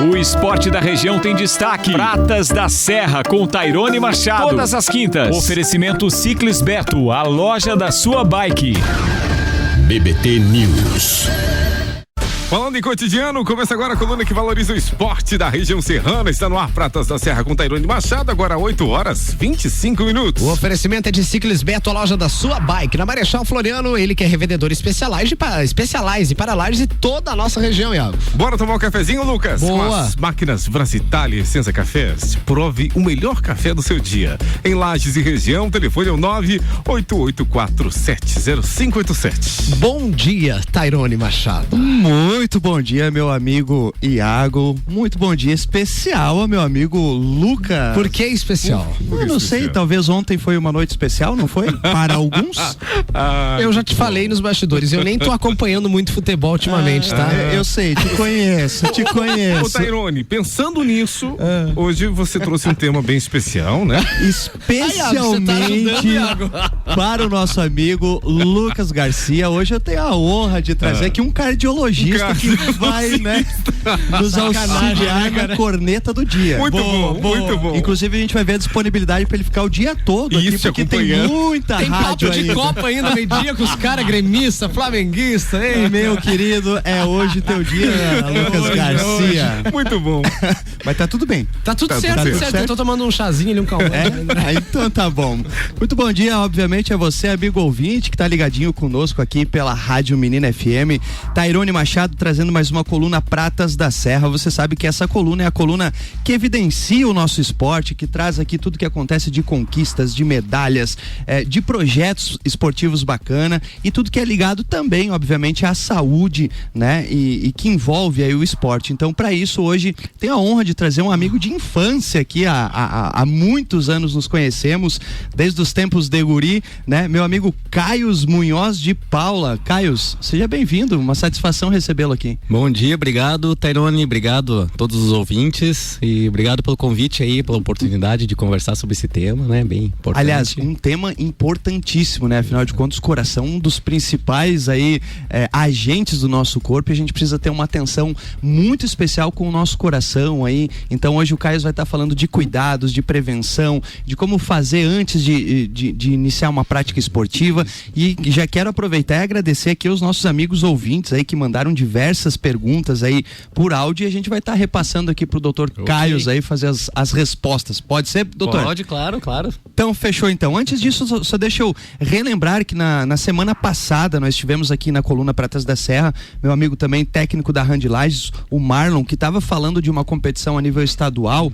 O esporte da região tem destaque. Pratas da Serra com Tairone Machado. Todas as quintas. Oferecimento Ciclis Beto, a loja da sua bike. BBT News. Falando em cotidiano, começa agora a coluna que valoriza o esporte da região serrana. Está no ar Pratas da Serra com Tairone Machado, agora 8h25. O oferecimento é de Ciclis Beto, a loja da sua bike. Na Marechal Floriano, ele que é revendedor Specialized para Lages e toda a nossa região, Iago. Bora tomar um cafezinho, Lucas? Boa. Com as máquinas Brasitalia Essenza Cafés. Prove o melhor café do seu dia. Em Lages e região, o telefone é o 988470587. Bom dia, Tairone Machado. Muito bom dia, meu amigo Iago. Muito bom dia especial ao meu amigo Lucas. Por que especial? Eu não sei, talvez ontem foi uma noite especial, não foi? Para alguns. Eu já te falei nos bastidores, eu nem tô acompanhando muito futebol ultimamente, tá? Eu sei, te conheço. Ô Tairone, pensando nisso, hoje você trouxe um tema bem especial, né? Especialmente para o nosso amigo Lucas Garcia. Hoje eu tenho a honra de trazer aqui um cardiologista que vai, né, nos auxiliar na corneta do dia. Muito bom. Inclusive a gente vai ver a disponibilidade pra ele ficar o dia todo aqui, porque tem muita rádio aí. Tem papo de Copa ainda, meio-dia, com os caras gremistas, flamenguistas, hein? Meu querido, é hoje teu dia, Lucas Garcia. Muito bom. Mas tá tudo bem. Tá tudo certo. Eu tô tomando um chazinho ali, um calmante. Então tá bom. Muito bom dia, obviamente, a você, amigo ouvinte, que tá ligadinho conosco aqui pela Rádio Menina FM. Tairone Machado trazendo mais uma coluna Pratas da Serra. Você sabe que essa coluna é a coluna que evidencia o nosso esporte, que traz aqui tudo que acontece de conquistas, de medalhas, de projetos esportivos bacana e tudo que é ligado também, obviamente, à saúde, né? E que envolve aí o esporte. Então, para isso, hoje, tenho a honra de trazer um amigo de infância aqui. Há muitos anos nos conhecemos, desde os tempos de guri, né? Meu amigo Caius Munhoz de Paula. Caius, seja bem-vindo, uma satisfação recebê-lo aqui. Bom dia, obrigado Tairone, obrigado a todos os ouvintes e obrigado pelo convite aí, pela oportunidade de conversar sobre esse tema, né, bem importante. Aliás, um tema importantíssimo, né, afinal de contas, o coração, um dos principais aí agentes do nosso corpo, e a gente precisa ter uma atenção muito especial com o nosso coração aí. Então hoje o Caio vai estar falando de cuidados, de prevenção, de como fazer antes de iniciar uma prática esportiva, e já quero aproveitar e agradecer aqui aos nossos amigos ouvintes aí que mandaram diversas perguntas aí por áudio, e a gente vai estar repassando aqui pro doutor Caius aí fazer as respostas. Pode ser, doutor? Pode, claro. Então, fechou então. Antes disso, só deixa eu relembrar que na semana passada nós tivemos aqui na coluna Pratas da Serra, meu amigo também técnico da Hand Lages, o Marlon, que estava falando de uma competição a nível estadual,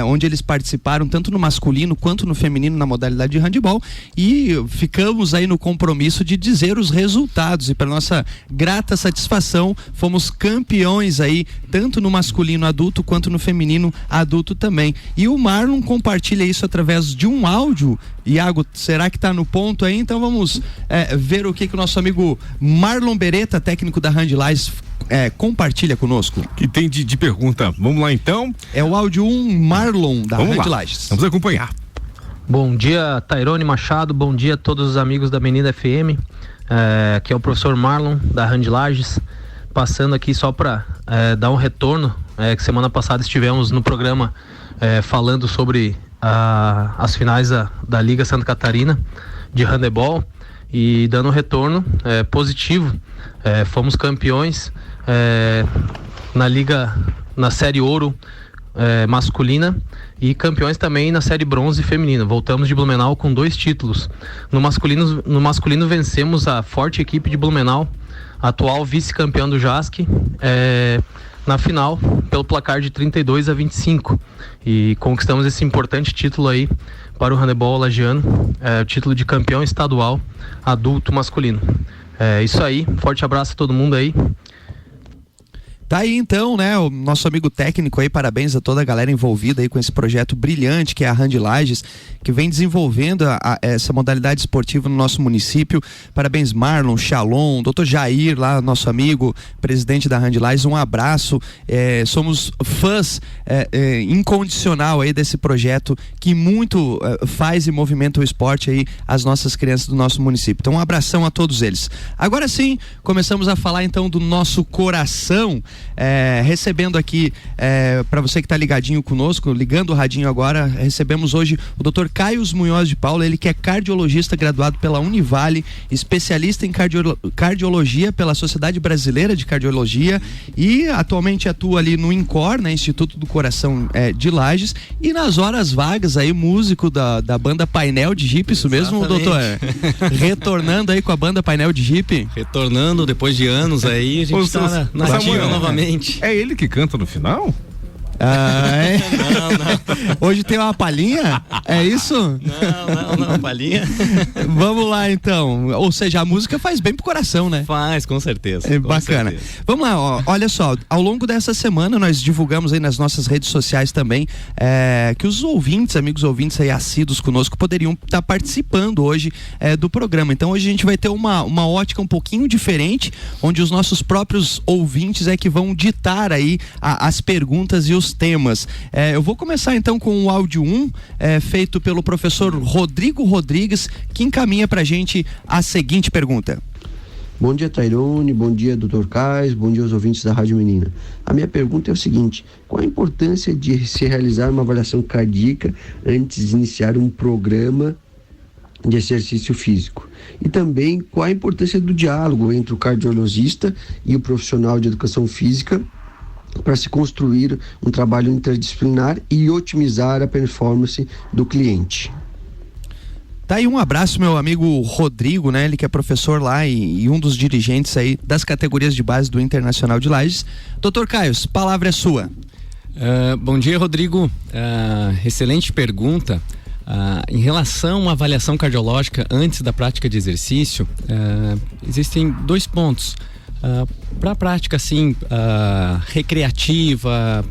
onde eles participaram tanto no masculino quanto no feminino na modalidade de handebol, e ficamos aí no compromisso de dizer os resultados, e para nossa grata satisfação, fomos campeões aí, tanto no masculino adulto quanto no feminino adulto também. E o Marlon compartilha isso através de um áudio. Iago, será que tá no ponto aí? Então vamos ver o que o nosso amigo Marlon Beretta, técnico da Hand Lages, compartilha conosco. Que tem de pergunta. Vamos lá então? É o áudio 1 Marlon da Hand Lages. Vamos acompanhar. Bom dia, Tairone Machado. Bom dia a todos os amigos da Menina FM. Aqui é o professor Marlon da Hand Lages, passando aqui só para dar um retorno, que semana passada estivemos no programa falando sobre as finais da Liga Santa Catarina de handebol, e dando um retorno positivo. Fomos campeões na Liga, na Série Ouro masculina, e campeões também na Série Bronze feminina. Voltamos de Blumenau com 2 títulos. No masculino vencemos a forte equipe de Blumenau, atual vice-campeão do JASC, na final, pelo placar de 32-25, e conquistamos esse importante título aí para o handebol lagiano, o título de campeão estadual adulto masculino. Isso aí, forte abraço a todo mundo aí. Tá aí então, né, o nosso amigo técnico aí, parabéns a toda a galera envolvida aí com esse projeto brilhante que é a Hand Lages, que vem desenvolvendo essa modalidade esportiva no nosso município. Parabéns Marlon, Shalom, Dr. Jair lá, nosso amigo, presidente da Hand Lages, um abraço. Somos fãs incondicional aí desse projeto que muito faz e movimenta o esporte aí, as nossas crianças do nosso município. Então um abração a todos eles. Agora sim, começamos a falar então do nosso coração. recebendo aqui, para você que está ligadinho conosco, ligando o radinho agora, recebemos hoje o Dr. Caio Munhoz de Paula, ele que é cardiologista graduado pela Univale, especialista em cardiologia pela Sociedade Brasileira de Cardiologia e atualmente atua ali no INCOR, né, Instituto do Coração de Lages, e nas horas vagas aí, músico da banda Painel de Jipe, isso mesmo, doutor? Retornando aí com a banda Painel de Jipe? Retornando depois de anos aí, a gente está na ativa novamente. É ele que canta no final? Não. Hoje tem uma palhinha? É isso? Não, palhinha. Vamos lá então. Ou seja, a música faz bem pro coração, né? Faz, com certeza. Bacana. Certeza. Vamos lá, ó, olha só, ao longo dessa semana nós divulgamos aí nas nossas redes sociais também que os ouvintes, amigos ouvintes aí assíduos conosco, poderiam estar participando hoje do programa. Então hoje a gente vai ter uma ótica um pouquinho diferente, onde os nossos próprios ouvintes que vão ditar aí as perguntas e os temas. Eu vou começar então com o áudio 1, feito pelo professor Rodrigo Rodrigues, que encaminha pra gente a seguinte pergunta. Bom dia, Tairone, bom dia, Dr. Caio, bom dia aos ouvintes da Rádio Menina. A minha pergunta é o seguinte: qual a importância de se realizar uma avaliação cardíaca antes de iniciar um programa de exercício físico? E também qual a importância do diálogo entre o cardiologista e o profissional de educação física para se construir um trabalho interdisciplinar e otimizar a performance do cliente? Tá aí um abraço, meu amigo Rodrigo, né? Ele que é professor lá e um dos dirigentes aí das categorias de base do Internacional de Lages. Dr. Caio, a palavra é sua. Bom dia, Rodrigo. Excelente pergunta. Em relação a uma avaliação cardiológica antes da prática de exercício, existem 2 pontos. Para a prática assim, recreativa,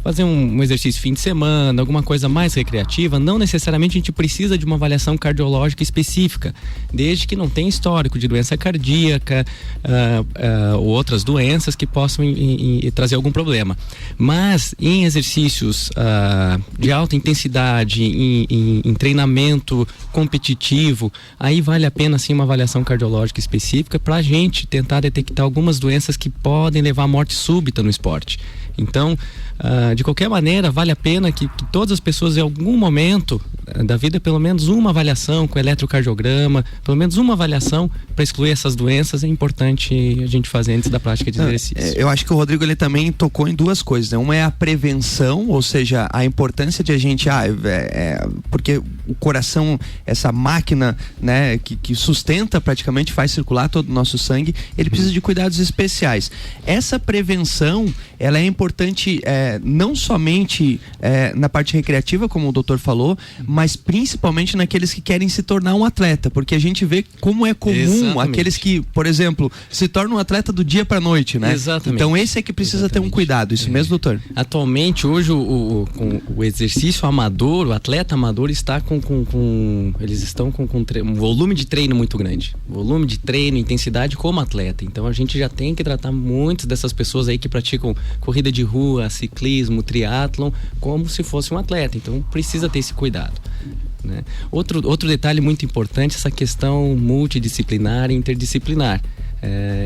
fazer um exercício fim de semana, alguma coisa mais recreativa, não necessariamente a gente precisa de uma avaliação cardiológica específica, desde que não tenha histórico de doença cardíaca ou outras doenças que possam trazer algum problema. Mas em exercícios de alta intensidade, em treinamento competitivo, aí vale a pena sim uma avaliação cardiológica específica para a gente tentar detectar algumas doenças que podem levar à morte súbita no esporte. Então, de qualquer maneira, vale a pena que todas as pessoas em algum momento da vida, pelo menos uma avaliação com eletrocardiograma, pelo menos uma avaliação para excluir essas doenças, é importante a gente fazer antes da prática de exercício. Eu acho que o Rodrigo ele também tocou em 2 coisas, né? Uma é a prevenção, ou seja, a importância de a gente, porque o coração, essa máquina, né, que sustenta praticamente, faz circular todo o nosso sangue, ele precisa de cuidados especiais. Essa prevenção, ela é importante não somente na parte recreativa, como o doutor falou, mas principalmente naqueles que querem se tornar um atleta, porque a gente vê como é comum. Exatamente. Aqueles que, por exemplo, se tornam um atleta do dia para a noite, né? Exatamente. Então esse é que precisa ter um cuidado, isso mesmo, doutor? Atualmente, hoje, o exercício amador, o atleta amador está eles estão com um volume de treino muito grande, volume de treino, intensidade como atleta. Então a gente já tem que tratar muitas dessas pessoas aí que praticam corrida de rua, ciclismo, triatlon, como se fosse um atleta. Então precisa ter esse cuidado, né? Outro detalhe muito importante, essa questão multidisciplinar e interdisciplinar.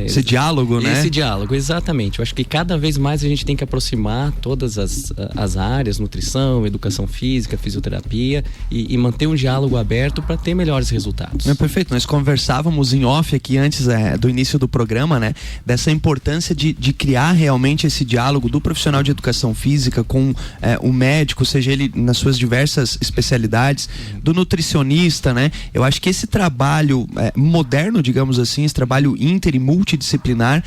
Esse diálogo, né? Esse diálogo, exatamente. Eu acho que cada vez mais a gente tem que aproximar todas as áreas, nutrição, educação física, fisioterapia e manter um diálogo aberto para ter melhores resultados. Perfeito, nós conversávamos em off aqui antes do início do programa, né? Dessa importância de criar realmente esse diálogo do profissional de educação física com o médico, seja ele nas suas diversas especialidades, do nutricionista, né? Eu acho que esse trabalho moderno, digamos assim, esse trabalho inter e multidisciplinar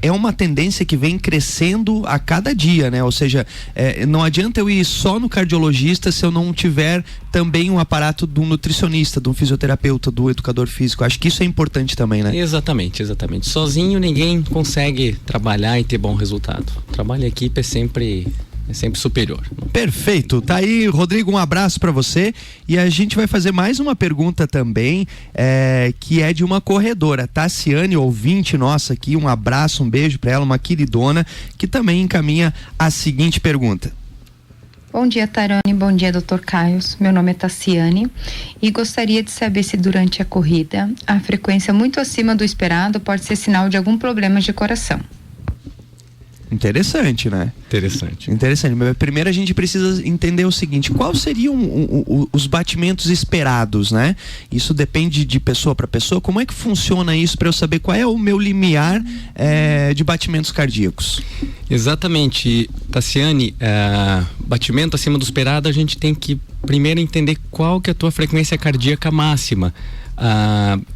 é uma tendência que vem crescendo a cada dia, né? Ou seja, não adianta eu ir só no cardiologista se eu não tiver também um aparato de um nutricionista, de um fisioterapeuta, do educador físico. Acho que isso é importante também, né? Exatamente. Sozinho ninguém consegue trabalhar e ter bom resultado. O trabalho em equipe é sempre superior. Perfeito, tá aí, Rodrigo, um abraço para você, e a gente vai fazer mais uma pergunta também, que é de uma corredora, Tassiane, ouvinte nossa aqui, um abraço, um beijo para ela, uma queridona, que também encaminha a seguinte pergunta. Bom dia, Tairone, bom dia, Dr. Caio. Meu nome é Tassiane e gostaria de saber se durante a corrida a frequência muito acima do esperado pode ser sinal de algum problema de coração. Interessante, né? Interessante. Mas primeiro a gente precisa entender o seguinte: quais seriam os batimentos esperados, né? Isso depende de pessoa para pessoa. Como é que funciona isso para eu saber qual é o meu limiar de batimentos cardíacos? Exatamente, Tassiane. Batimento acima do esperado, a gente tem que primeiro entender qual que é a tua frequência cardíaca máxima.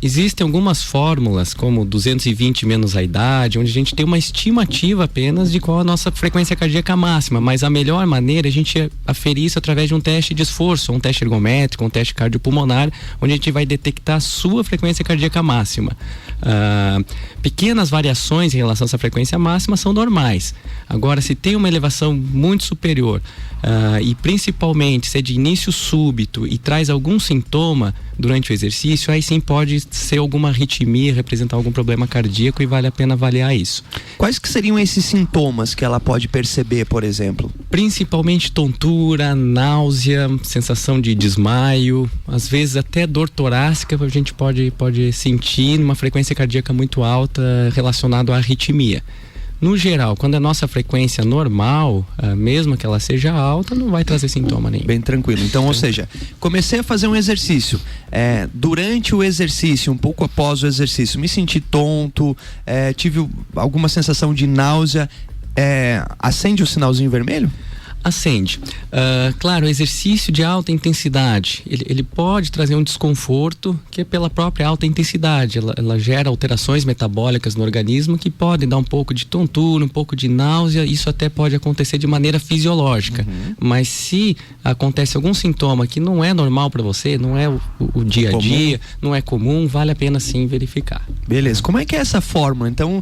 Existem algumas fórmulas, como 220 menos a idade, onde a gente tem uma estimativa apenas de qual a nossa frequência cardíaca máxima, mas a melhor maneira é a gente aferir isso através de um teste de esforço, um teste ergométrico, um teste cardiopulmonar, onde a gente vai detectar a sua frequência cardíaca máxima. Pequenas variações em relação a essa frequência máxima são normais. Agora, se tem uma elevação muito superior, e principalmente se é de início súbito e traz algum sintoma durante o exercício, aí sim pode ser alguma arritmia, representar algum problema cardíaco, e vale a pena avaliar isso. Quais que seriam esses sintomas que ela pode perceber, por exemplo? Principalmente tontura, náusea, sensação de desmaio, às vezes até dor torácica a gente pode sentir numa frequência cardíaca muito alta relacionado à arritmia. No geral, quando a nossa frequência normal, mesmo que ela seja alta, não vai trazer sintoma nenhum. Bem tranquilo. Então, ou seja, comecei a fazer um exercício. Durante o exercício, um pouco após o exercício, me senti tonto, tive alguma sensação de náusea. Acende o sinalzinho vermelho? Acende. Claro, o exercício de alta intensidade, ele pode trazer um desconforto que é pela própria alta intensidade. Ela gera alterações metabólicas no organismo que podem dar um pouco de tontura, um pouco de náusea. Isso até pode acontecer de maneira fisiológica. Mas se acontece algum sintoma que não é normal para você, não é o dia a dia, não é comum, vale a pena sim verificar. Beleza. Como é que é essa fórmula? Então,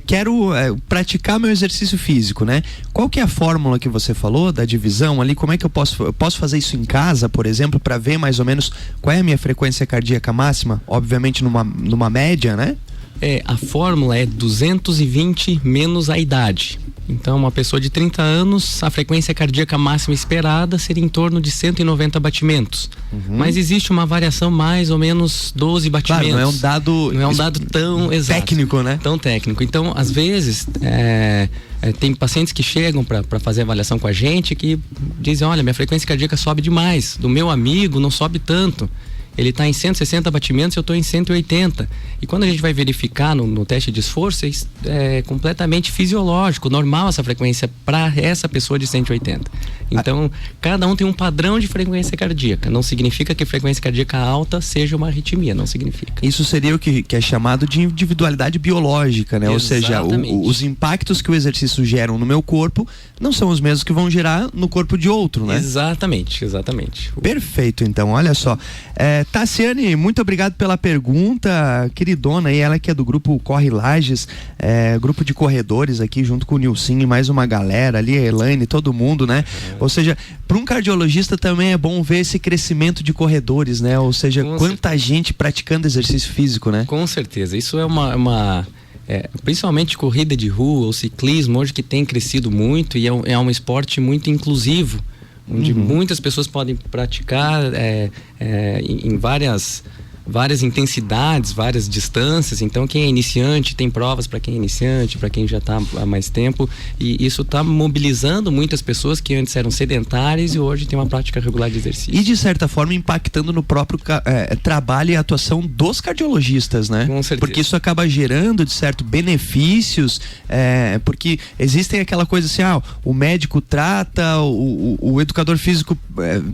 quero praticar meu exercício físico, né? Qual que é a fórmula que você falou da divisão ali? Como é que eu posso fazer isso em casa, por exemplo, para ver mais ou menos qual é a minha frequência cardíaca máxima? Obviamente numa média, né? A fórmula é 220 menos a idade. Então, uma pessoa de 30 anos, a frequência cardíaca máxima esperada seria em torno de 190 batimentos. Mas existe uma variação mais ou menos 12 batimentos. Claro, não é um dado tão exato, técnico, né? Tão técnico. Então, às vezes, tem pacientes que chegam para fazer avaliação com a gente que dizem: olha, minha frequência cardíaca sobe demais, do meu amigo não sobe tanto. Ele está em 160 batimentos, eu estou em 180. E quando a gente vai verificar no teste de esforço, é completamente fisiológico, normal essa frequência para essa pessoa de 180. Então, cada um tem um padrão de frequência cardíaca. Não significa que frequência cardíaca alta seja uma arritmia, não significa. Isso seria o que é chamado de individualidade biológica, né? Exatamente. Ou seja, os impactos que o exercício geram no meu corpo não são os mesmos que vão gerar no corpo de outro, né? Exatamente. Perfeito, então, olha só. Tassiane, muito obrigado pela pergunta, queridona, e ela que é do grupo Corre Lages, grupo de corredores aqui junto com o Nilcinho e mais uma galera ali, a Elaine, todo mundo, né? Ou seja, para um cardiologista também é bom ver esse crescimento de corredores, né? Ou seja, quanta gente praticando exercício físico, né? Com certeza, isso é principalmente corrida de rua ou ciclismo hoje que tem crescido muito e é um esporte muito inclusivo, onde muitas pessoas podem praticar em várias intensidades, várias distâncias. Então, quem é iniciante, tem provas para quem é iniciante, para quem já está há mais tempo, e isso está mobilizando muitas pessoas que antes eram sedentárias e hoje tem uma prática regular de exercício. E de certa forma impactando no próprio trabalho e atuação dos cardiologistas, né? Com certeza. Porque isso acaba gerando, de certo, benefícios, porque existem aquela coisa assim, o médico trata, o educador físico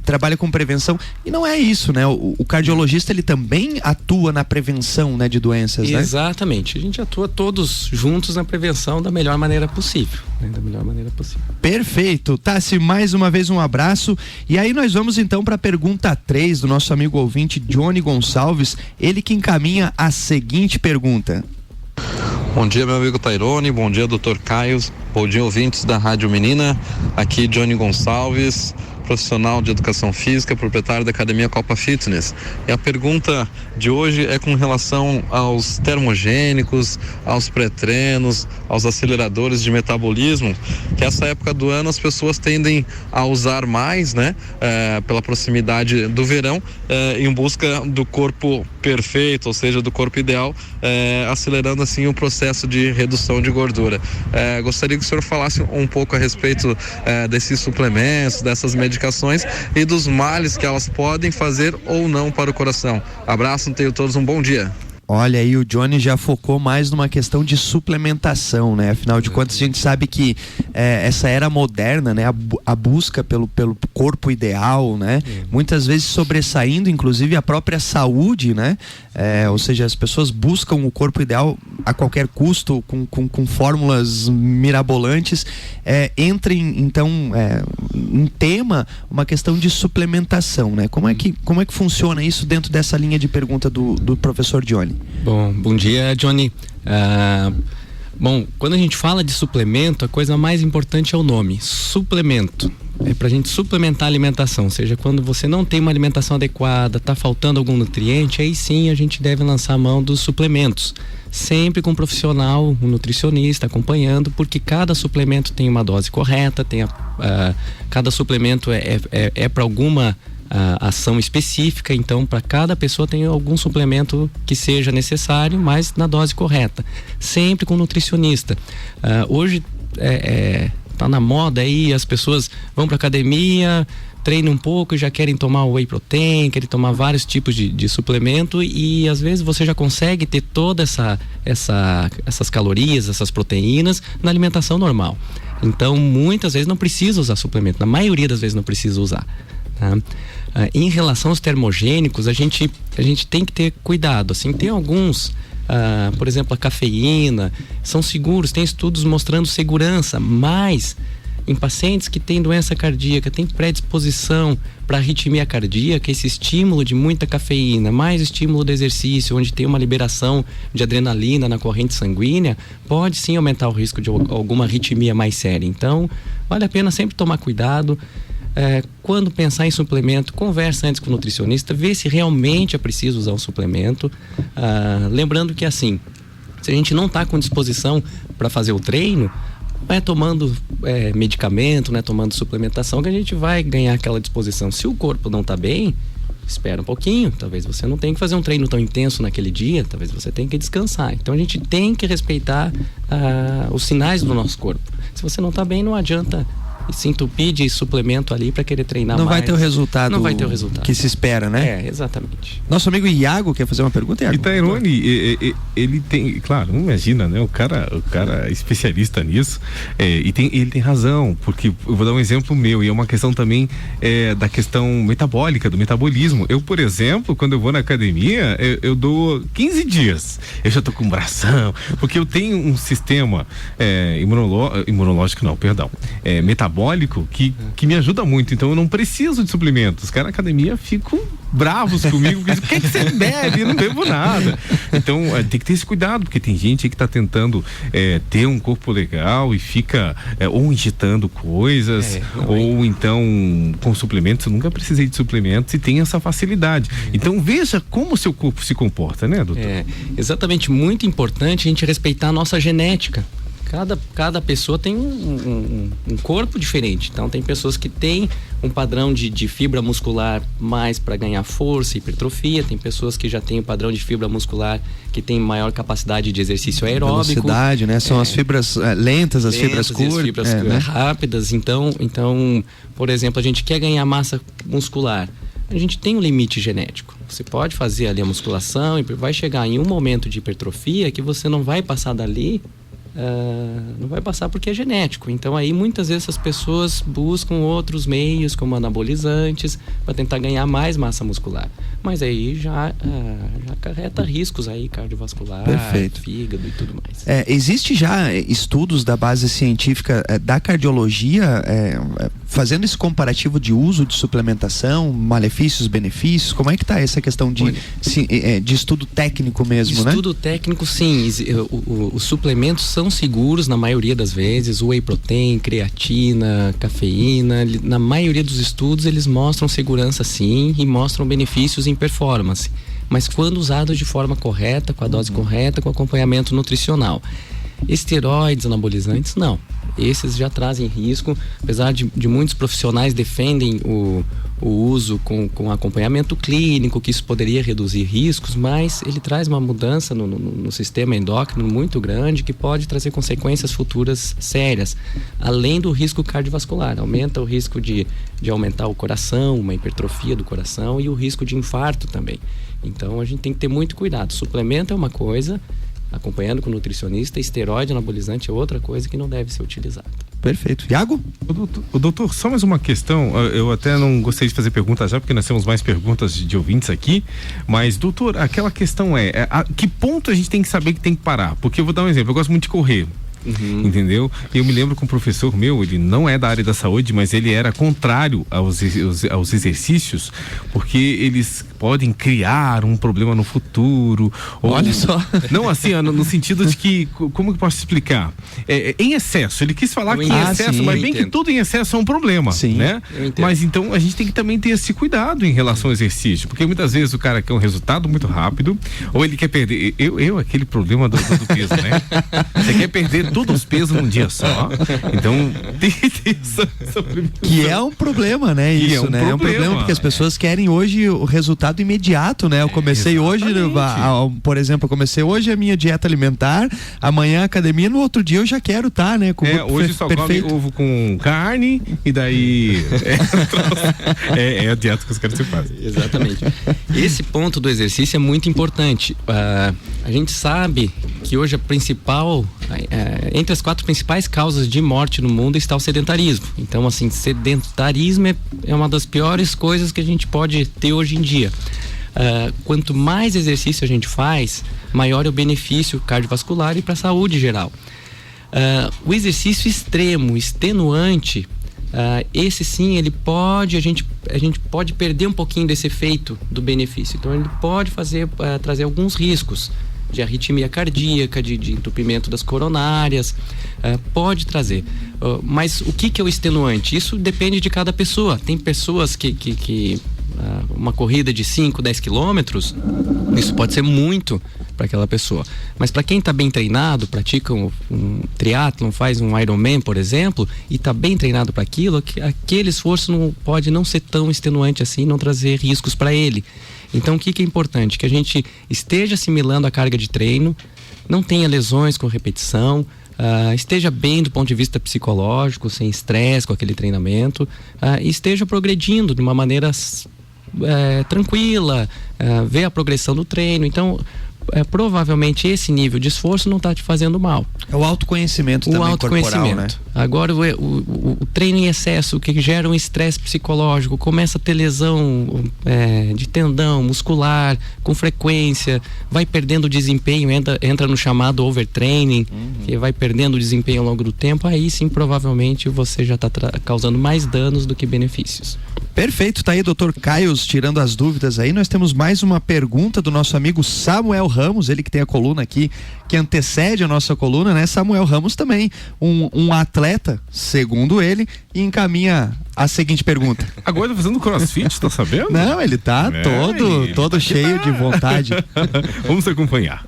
trabalha com prevenção, e não é isso, né? O cardiologista, ele também atua na prevenção, né, de doenças, né? Exatamente. A gente atua todos juntos na prevenção da melhor maneira possível. Perfeito. Tassi, mais uma vez um abraço. E aí nós vamos então para a pergunta 3 do nosso amigo ouvinte Johnny Gonçalves, ele que encaminha a seguinte pergunta. Bom dia, meu amigo Tairone, bom dia, Dr. Caio, bom dia, ouvintes da Rádio Menina. Aqui Johnny Gonçalves, profissional de educação física, proprietário da Academia Copa Fitness. E a pergunta de hoje é com relação aos termogênicos, aos pré-treinos, aos aceleradores de metabolismo, que essa época do ano as pessoas tendem a usar mais, né? Pela proximidade do verão, em busca do corpo perfeito, ou seja, do corpo ideal, acelerando assim o processo de redução de gordura. Gostaria que o senhor falasse um pouco a respeito desses suplementos, dessas medicações e dos males que elas podem fazer ou não para o coração. Abraço, tenham todos um bom dia. Olha aí, o Johnny já focou mais numa questão de suplementação, né? Afinal de contas, a gente sabe que essa era moderna, né? A busca pelo corpo ideal, né? Muitas vezes sobressaindo, inclusive, a própria saúde, né? Ou seja, as pessoas buscam o corpo ideal a qualquer custo, com fórmulas mirabolantes. Entra então em tema uma questão de suplementação, né? Como é que funciona isso dentro dessa linha de pergunta do professor Johnny? Bom dia, Johnny. Bom, quando a gente fala de suplemento, a coisa mais importante é o nome, suplemento. É pra gente suplementar a alimentação, ou seja, quando você não tem uma alimentação adequada, tá faltando algum nutriente, aí sim a gente deve lançar a mão dos suplementos. Sempre com um profissional, um nutricionista acompanhando, porque cada suplemento tem uma dose correta, cada suplemento é para alguma ação específica, então para cada pessoa tem algum suplemento que seja necessário, mas na dose correta, sempre com nutricionista. Hoje tá na moda aí, as pessoas vão para academia, treinam um pouco e já querem tomar whey protein, querem tomar vários tipos de suplemento, e às vezes você já consegue ter toda essas calorias, essas proteínas na alimentação normal. Então muitas vezes não precisa usar suplemento, na maioria das vezes não precisa usar, tá? Em relação aos termogênicos, a gente tem que ter cuidado, assim, tem alguns, por exemplo, a cafeína, são seguros, tem estudos mostrando segurança, mas em pacientes que têm doença cardíaca, têm predisposição para arritmia cardíaca, esse estímulo de muita cafeína, mais estímulo do exercício, onde tem uma liberação de adrenalina na corrente sanguínea, pode sim aumentar o risco de alguma arritmia mais séria. Então, vale a pena sempre tomar cuidado. Quando pensar em suplemento, conversa antes com o nutricionista, vê se realmente é preciso usar um suplemento. Lembrando que assim, se a gente não está com disposição para fazer o treino, vai tomando medicamento, né, tomando suplementação, que a gente vai ganhar aquela disposição. Se o corpo não está bem, espera um pouquinho, talvez você não tenha que fazer um treino tão intenso naquele dia, talvez você tenha que descansar. Então a gente tem que respeitar os sinais do nosso corpo. Se você não está bem, não adianta se entupir de suplemento ali para querer treinar mais. Não vai ter o resultado. Não vai ter o resultado que se espera, né? Exatamente. Nosso amigo Iago quer fazer uma pergunta, Iago? E Tairone, ele tem, claro, imagina, né? O cara é especialista nisso, ele tem razão, porque eu vou dar um exemplo meu, e é uma questão também da questão metabólica, do metabolismo. Eu, por exemplo, quando eu vou na academia, eu dou 15 dias, eu já tô com porque eu tenho um sistema imunológico, não, perdão, metabólico que me ajuda muito, então eu não preciso de suplementos. Os caras na academia ficam bravos comigo, porque o que você bebe? Eu não bebo nada. Então tem que ter esse cuidado, porque tem gente aí que tá tentando ter um corpo legal e fica ou injetando coisas, ou então com suplementos. Eu nunca precisei de suplementos e tem essa facilidade. Então veja como o seu corpo se comporta, né, doutor? Exatamente, muito importante a gente respeitar a nossa genética. Cada pessoa tem um corpo diferente. Então tem pessoas que têm um padrão de fibra muscular mais para ganhar força e hipertrofia, tem pessoas que já têm um padrão de fibra muscular que tem maior capacidade de exercício aeróbico. Velocidade, né? São as fibras lentas, as fibras curtas. As fibras rápidas. Então, por exemplo, a gente quer ganhar massa muscular. A gente tem um limite genético. Você pode fazer ali a musculação e vai chegar em um momento de hipertrofia que você não vai passar dali. Não vai passar porque é genético. Então aí muitas vezes as pessoas buscam outros meios como anabolizantes para tentar ganhar mais massa muscular, mas aí já acarreta riscos aí cardiovascular, fígado e tudo mais. Existe já estudos da base científica da cardiologia fazendo esse comparativo de uso de suplementação, malefícios, benefícios? Como é que está essa questão de estudo técnico mesmo, né? Estudo técnico, sim. Os suplementos são seguros na maioria das vezes, whey protein, creatina, cafeína, na maioria dos estudos eles mostram segurança sim e mostram benefícios em performance, mas quando usados de forma correta, com a dose correta, com acompanhamento nutricional. Esteroides, anabolizantes, não. Esses já trazem risco, apesar de muitos profissionais defendem o uso com acompanhamento clínico, que isso poderia reduzir riscos, mas ele traz uma mudança no sistema endócrino muito grande, que pode trazer consequências futuras sérias, além do risco cardiovascular. Aumenta o risco de aumentar o coração, uma hipertrofia do coração, e o risco de infarto também. Então a gente tem que ter muito cuidado. Suplemento é uma coisa, acompanhando com o nutricionista, esteroide anabolizante é outra coisa que não deve ser utilizado. Perfeito. Iago? O doutor, só mais uma questão, eu até não gostei de fazer pergunta já, porque nós temos mais perguntas de ouvintes aqui, mas doutor, aquela questão a que ponto a gente tem que saber que tem que parar? Porque eu vou dar um exemplo, eu gosto muito de correr. Entendeu? Eu me lembro que um professor meu, ele não é da área da saúde, mas ele era contrário aos exercícios, porque eles podem criar um problema no futuro. Olha só. Não, assim, no sentido de que, como que eu posso explicar? Em excesso, ele quis falar que em excesso, sim, mas bem que tudo em excesso é um problema, sim, né? Mas então a gente tem que também ter esse cuidado em relação ao exercício, porque muitas vezes o cara quer um resultado muito rápido, ou ele quer perder, aquele problema do peso, né? Você quer perder todos os pesos num dia só, então tem que ter essa que é um problema, né? Isso, né? É um problema porque as pessoas querem hoje o resultado imediato, né? Eu comecei hoje, por exemplo, eu comecei hoje a minha dieta alimentar, amanhã a academia, no outro dia eu já quero estar, né? Hoje só come ovo com carne e daí é a dieta que os caras se fazem. Exatamente. Esse ponto do exercício é muito importante. A gente sabe que hoje a principal, entre as 4 principais causas de morte no mundo está o sedentarismo. Então, assim, sedentarismo é uma das piores coisas que a gente pode ter hoje em dia. Quanto mais exercício a gente faz, maior é o benefício cardiovascular e para a saúde geral. O exercício extremo, extenuante, esse sim, ele pode, a gente pode perder um pouquinho desse efeito do benefício. Então ele pode trazer alguns riscos de arritmia cardíaca, de entupimento das coronárias, pode trazer. Mas o que é o extenuante? Isso depende de cada pessoa. Tem pessoas que uma corrida de 5, 10 quilômetros, isso pode ser muito para aquela pessoa. Mas para quem está bem treinado, pratica um triatlon, faz um Ironman, por exemplo, e está bem treinado para aquilo, aquele esforço pode não ser tão extenuante assim, não trazer riscos para ele. Então o que é importante? Que a gente esteja assimilando a carga de treino, não tenha lesões com repetição, esteja bem do ponto de vista psicológico, sem estresse com aquele treinamento, e esteja progredindo de uma maneira tranquila, ver a progressão do treino. Então provavelmente esse nível de esforço não está te fazendo mal. É o autoconhecimento também corporal, né? Agora o treino em excesso, que gera um estresse psicológico, começa a ter lesão de tendão muscular com frequência, vai perdendo o desempenho, entra no chamado overtraining, que vai perdendo o desempenho ao longo do tempo. Aí sim, provavelmente você já está causando mais danos do que benefícios. Perfeito, tá aí, doutor Caio, tirando as dúvidas aí. Nós temos mais uma pergunta do nosso amigo Samuel Ramos, ele que tem a coluna aqui, que antecede a nossa coluna, né? Samuel Ramos também, um atleta, segundo ele, e encaminha a seguinte pergunta. Agora tá fazendo crossfit, tá sabendo? Não, ele tá todo cheio de vontade. Vamos acompanhar.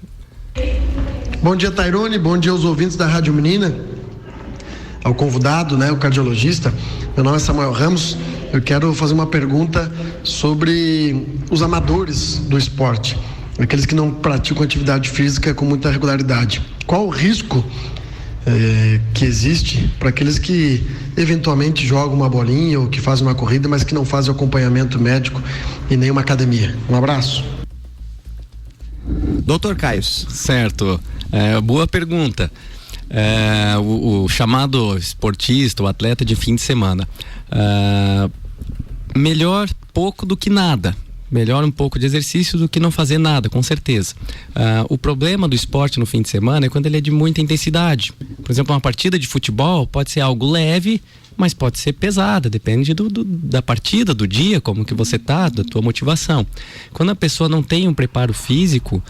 Bom dia, Tairone, bom dia aos ouvintes da Rádio Menina, ao convidado, né, o cardiologista. Meu nome é Samuel Ramos. Eu quero fazer uma pergunta sobre os amadores do esporte, aqueles que não praticam atividade física com muita regularidade. Qual o risco que existe para aqueles que eventualmente jogam uma bolinha ou que fazem uma corrida, mas que não fazem acompanhamento médico e nem uma academia? Um abraço. Doutor Caio. Certo, boa pergunta. O chamado esportista, o atleta de fim de semana, melhor pouco do que nada. Melhor um pouco de exercício do que não fazer nada, com certeza. O problema do esporte no fim de semana é quando ele é de muita intensidade. Por exemplo, uma partida de futebol pode ser algo leve, mas pode ser pesada, depende da partida, do dia, como que você tá, da tua motivação. Quando a pessoa não tem um preparo físico,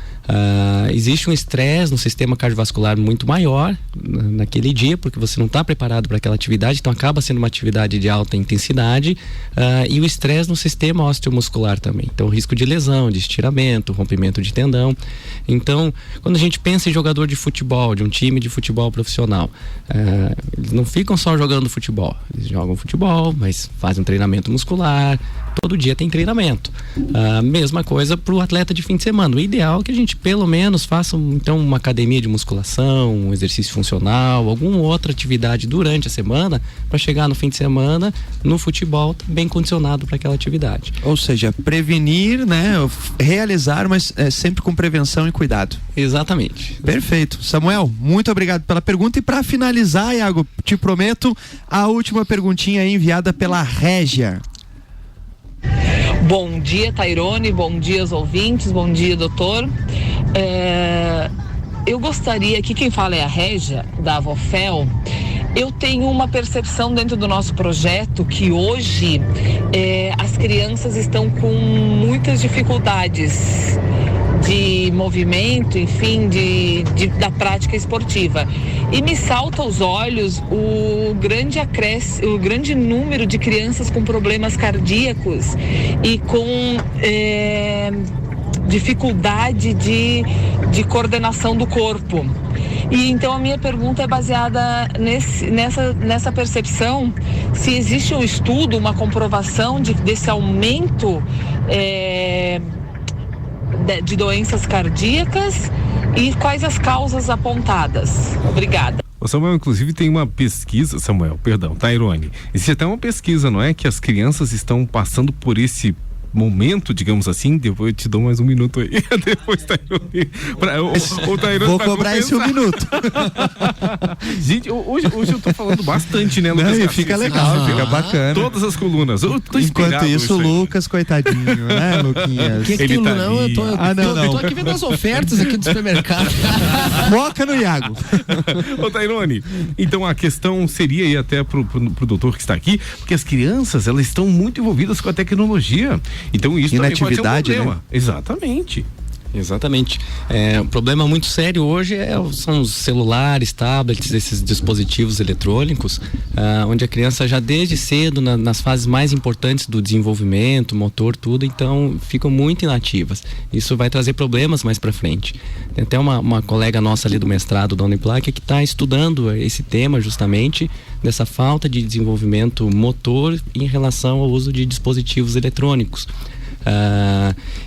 existe um estresse no sistema cardiovascular muito maior naquele dia, porque você não está preparado para aquela atividade, então acaba sendo uma atividade de alta intensidade, e o estresse no sistema osteomuscular também. Então, risco de lesão, de estiramento, rompimento de tendão. Então, quando a gente pensa em jogador de futebol, de um time de futebol profissional, eles não ficam só jogando futebol. Eles jogam futebol, mas fazem um treinamento muscular, todo dia tem treinamento. Mesma coisa para o atleta de fim de semana. O ideal é que a gente pelo menos faça então uma academia de musculação, um exercício funcional, alguma outra atividade durante a semana, para chegar no fim de semana no futebol bem condicionado para aquela atividade. Ou seja, prevenir, né? Realizar, mas sempre com prevenção e cuidado. Exatamente. Perfeito. Samuel, muito obrigado pela pergunta. E para finalizar, Iago, te prometo a última perguntinha enviada pela Régia. Bom dia, Tairone, bom dia aos ouvintes, bom dia, doutor. Eu gostaria, aqui quem fala é a Régia, da Avofel. Eu tenho uma percepção dentro do nosso projeto que hoje as crianças estão com muitas dificuldades de movimento, enfim, da prática esportiva. E me salta aos olhos o grande número de crianças com problemas cardíacos e com dificuldade de coordenação do corpo. E então a minha pergunta é baseada nessa percepção, se existe um estudo, uma comprovação desse aumento de doenças cardíacas e quais as causas apontadas. Obrigada. O Samuel, inclusive, tem uma pesquisa, Tairone, existe até uma pesquisa, não é? Que as crianças estão passando por esse momento, digamos assim. Depois eu te dou mais um minuto aí. Depois, Tairone. Vou cobrar esse um minuto. Gente, hoje eu tô falando bastante, né, Lucas? Não, fica legal, fica bacana. Todas as colunas. Eu tô enquanto isso, o Lucas, coitadinho, né, Luquinhas? Que tem, tá não, eu tô aqui vendo as ofertas aqui do supermercado. Moca no Iago. Ô, Tairone, então a questão seria aí até pro doutor que está aqui, porque as crianças, elas estão muito envolvidas com a tecnologia. Então isso também pode ser um problema. Né? Exatamente. Um problema muito sério hoje são os celulares, tablets, esses dispositivos eletrônicos, onde a criança já desde cedo, nas fases mais importantes do desenvolvimento, motor, tudo, então ficam muito inativas. Isso vai trazer problemas mais para frente. Tem até uma colega nossa ali do mestrado da Uniplac que está estudando esse tema justamente, dessa falta de desenvolvimento motor em relação ao uso de dispositivos eletrônicos.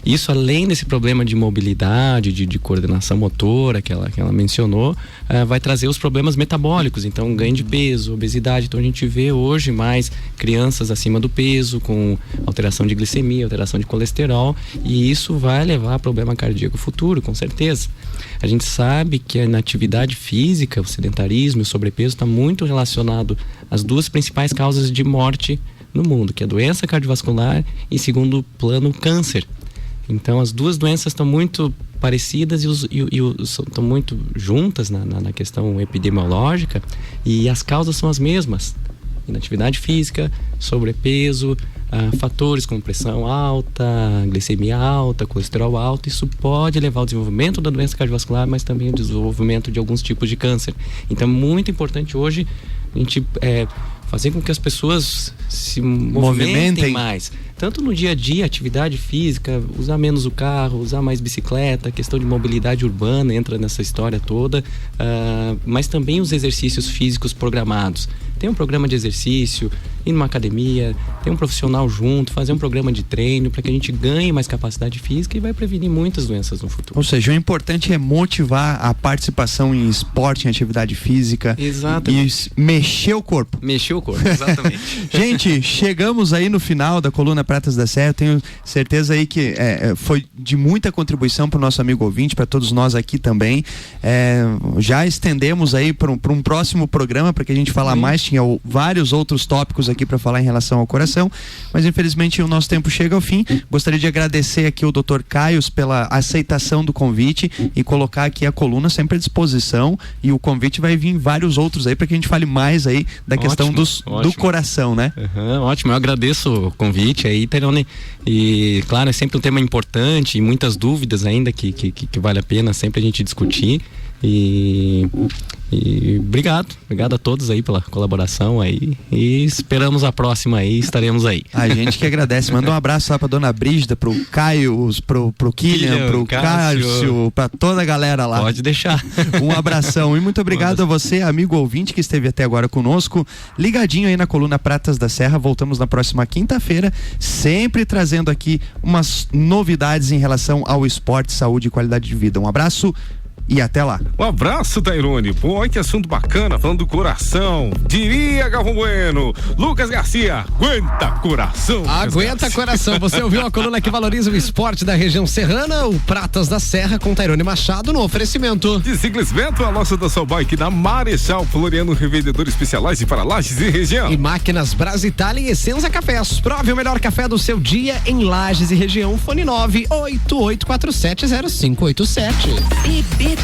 Isso, além desse problema de mobilidade, de coordenação motora que ela mencionou, vai trazer os problemas metabólicos, então ganho de peso, obesidade. Então a gente vê hoje mais crianças acima do peso, com alteração de glicemia, alteração de colesterol, e isso vai levar a problema cardíaco futuro, com certeza. A gente sabe que a inatividade física, o sedentarismo e o sobrepeso está muito relacionado às duas principais causas de morte no mundo, que é a doença cardiovascular e, em segundo plano, o câncer. Então as duas doenças estão muito parecidas e estão muito juntas na questão epidemiológica, e as causas são as mesmas: inatividade física, sobrepeso, fatores como pressão alta, glicemia alta, colesterol alto. Isso pode levar ao desenvolvimento da doença cardiovascular, mas também ao desenvolvimento de alguns tipos de câncer. Então é muito importante hoje a gente fazer com que as pessoas se movimentem mais, tanto no dia a dia, atividade física, usar menos o carro, usar mais bicicleta, questão de mobilidade urbana entra nessa história toda, mas também os exercícios físicos programados. Tem um programa de exercício, ir numa academia, ter um profissional junto, fazer um programa de treino para que a gente ganhe mais capacidade física e vai prevenir muitas doenças no futuro. Ou seja, o importante é motivar a participação em esporte, em atividade física. Exatamente. E mexer o corpo. Mexer o corpo, exatamente. Gente, chegamos aí no final da coluna Pratas da Serra. Eu tenho certeza aí que foi de muita contribuição para o nosso amigo ouvinte, para todos nós aqui também. Já estendemos aí para um próximo programa para que a gente fale mais. Tinha vários outros tópicos aqui aqui para falar em relação ao coração, mas infelizmente o nosso tempo chega ao fim. Gostaria de agradecer aqui o Dr. Caios pela aceitação do convite e colocar aqui a coluna sempre à disposição, e o convite vai vir vários outros aí para que a gente fale mais aí da questão do coração, né? Ótimo, eu agradeço o convite aí, Tairone, e claro, é sempre um tema importante e muitas dúvidas ainda que vale a pena sempre a gente discutir. E obrigado a todos aí pela colaboração aí, e esperamos a próxima aí, estaremos aí. A gente que agradece, manda um abraço lá pra Dona Brígida, pro Caio, pro Killian, pro Cássio, pra toda a galera lá. Pode deixar. Um abração e muito obrigado a você, amigo ouvinte, que esteve até agora conosco, ligadinho aí na coluna Pratas da Serra. Voltamos na próxima quinta-feira, sempre trazendo aqui umas novidades em relação ao esporte, saúde e qualidade de vida. Um abraço e até lá. Um abraço, Tairone. Pô, olha que assunto bacana, falando do coração. Diria Galvão Bueno. Lucas Garcia, aguenta coração. Aguenta coração. Você ouviu a coluna que valoriza o esporte da região serrana, o Pratas da Serra, com Tairone Machado, no oferecimento de Ciclis Beto, a loja da sua bike na Marechal Floriano, revendedor especialista para Lages e região. E Máquinas Brasitália e Essenza Cafés. Prove o melhor café do seu dia em Lages e região. Fone 988470587. BBT.